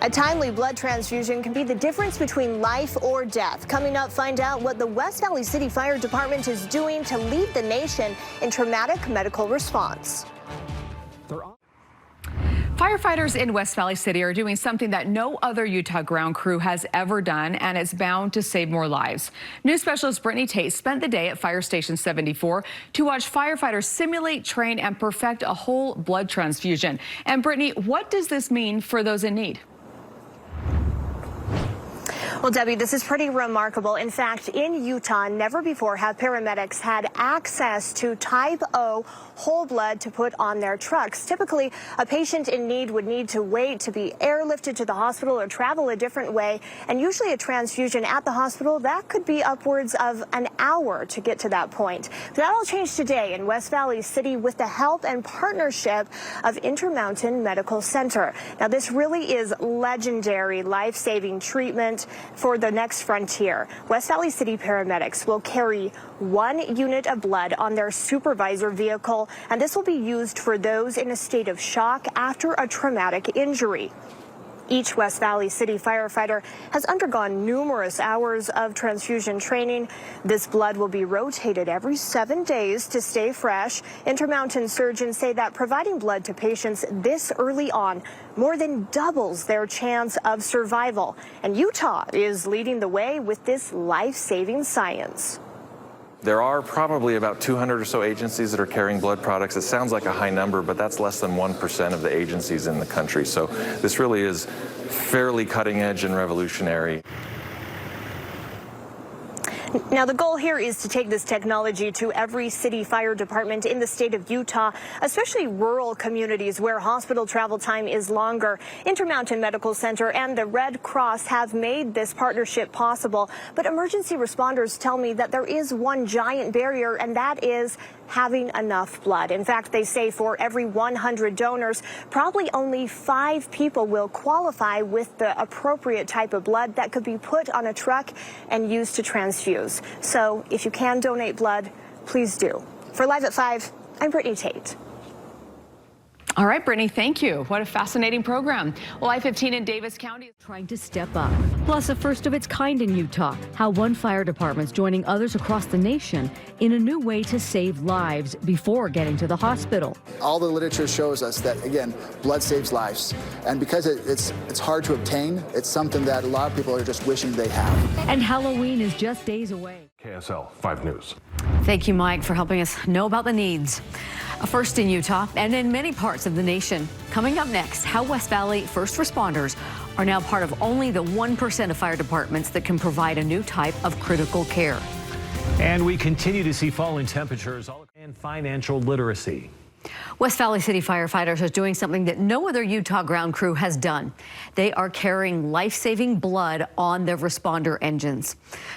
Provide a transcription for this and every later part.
A timely blood transfusion can be the difference between life or death. Coming up, find out what the West Valley City Fire Department is doing to lead the nation in traumatic medical response. Firefighters in West Valley City are doing something that no other Utah ground crew has ever done, and it's bound to save more lives. News specialist Brittany Tate spent the day at Fire Station 74 to watch firefighters simulate, train, and perfect a whole blood transfusion. And Brittany, what does this mean for those in need? Well, Debbie, this is pretty remarkable. In fact, in Utah, never before have paramedics had access to type O whole blood to put on their trucks. Typically, a patient in need would need to wait to be airlifted to the hospital or travel a different way. And usually a transfusion at the hospital, that could be upwards of an hour to get to that point. That all changed today in West Valley City with the help and partnership of Intermountain Medical Center. Now, this really is legendary life-saving treatment for the next frontier. West Valley City paramedics will carry 1 unit of blood on their supervisor vehicle, and this will be used for those in a state of shock after a traumatic injury. Each West Valley City firefighter has undergone numerous hours of transfusion training. This blood will be rotated every 7 days to stay fresh. Intermountain surgeons say that providing blood to patients this early on more than doubles their chance of survival. And Utah is leading the way with this life-saving science. There are probably about 200 or so agencies that are carrying blood products. It sounds like a high number, but that's less than 1% of the agencies in the country. So this really is fairly cutting edge and revolutionary. Now, the goal here is to take this technology to every city fire department in the state of Utah, especially rural communities where hospital travel time is longer. Intermountain Medical Center and the Red Cross have made this partnership possible, but emergency responders tell me that there is one giant barrier, and that is having enough blood. In fact, they say for every 100 donors, probably only 5 people will qualify with the appropriate type of blood that could be put on a truck and used to transfuse. So if you can donate blood, please do. For Live at 5, I'm Brittany Tate. All right, Brittany, thank you. What a fascinating program. Well, I-15 in Davis County is trying to step up. Plus, a first of its kind in Utah. How one fire department's joining others across the nation in a new way to save lives before getting to the hospital. All the literature shows us that, again, blood saves lives. And because it's hard to obtain, it's something that a lot of people are just wishing they have. And Halloween is just days away. KSL 5 News. Thank you, Mike, for helping us know about the needs. A first in Utah and in many parts of the nation. Coming up next, how West Valley first responders are now part of only the 1% of fire departments that can provide a new type of critical care. And we continue to see falling temperatures and financial literacy. West Valley City firefighters are doing something that no other Utah ground crew has done. They are carrying life-saving blood on their responder engines.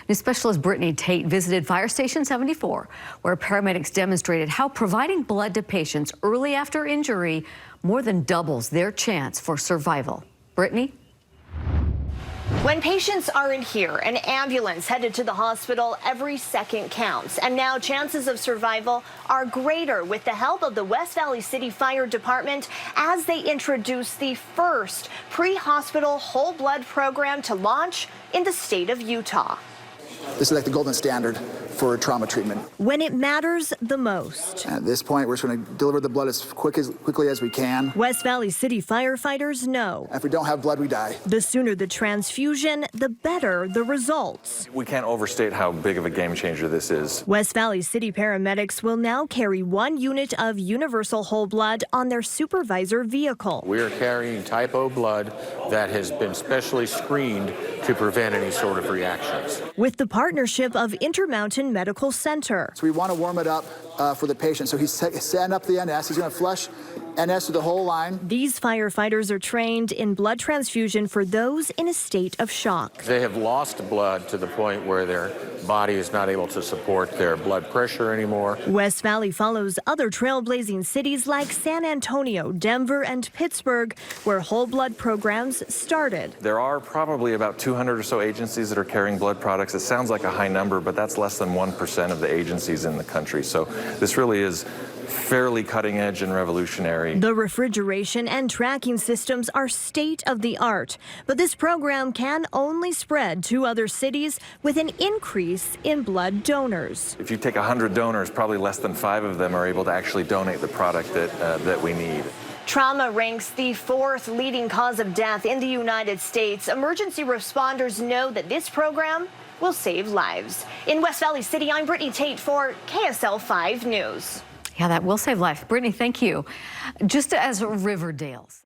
News specialist Brittany Tate visited Fire Station 74, where paramedics demonstrated how providing blood to patients early after injury more than doubles their chance for survival. Brittany? When patients aren't here, an ambulance headed to the hospital, every second counts. And now chances of survival are greater with the help of the West Valley City Fire Department as they introduce the first pre-hospital whole blood program to launch in the state of Utah. This is like the golden standard for trauma treatment. When it matters the most. At this point, we're just going to deliver the blood as quickly as we can. West Valley City firefighters know. If we don't have blood, we die. The sooner the transfusion, the better the results. We can't overstate how big of a game changer this is. West Valley City paramedics will now carry 1 unit of universal whole blood on their supervisor vehicle. We are carrying type O blood that has been specially screened to prevent any sort of reactions. With the partnership of Intermountain Medical Center. So we want to warm it up for the patient. So he's setting up the NS. He's going to flush NS through the whole line. These firefighters are trained in blood transfusion for those in a state of shock. They have lost blood to the point where their body is not able to support their blood pressure anymore. West Valley follows other trailblazing cities like San Antonio, Denver, and Pittsburgh, where whole blood programs started. There are probably about 200 or so agencies that are carrying blood products. It sounds like a high number, but that's less than 1% of the agencies in the country. So this really is fairly cutting edge and revolutionary. The refrigeration and tracking systems are state of the art, but this program can only spread to other cities with an increase in blood donors. If you take 100 donors, probably less than 5 of them are able to actually donate the product that we need. Trauma ranks the 4th leading cause of death in the United States. Emergency responders know that this program will save lives. In West Valley City, I'm Brittany Tate for KSL-5 News. Yeah, that will save life. Brittany, thank you. Just as Riverdale's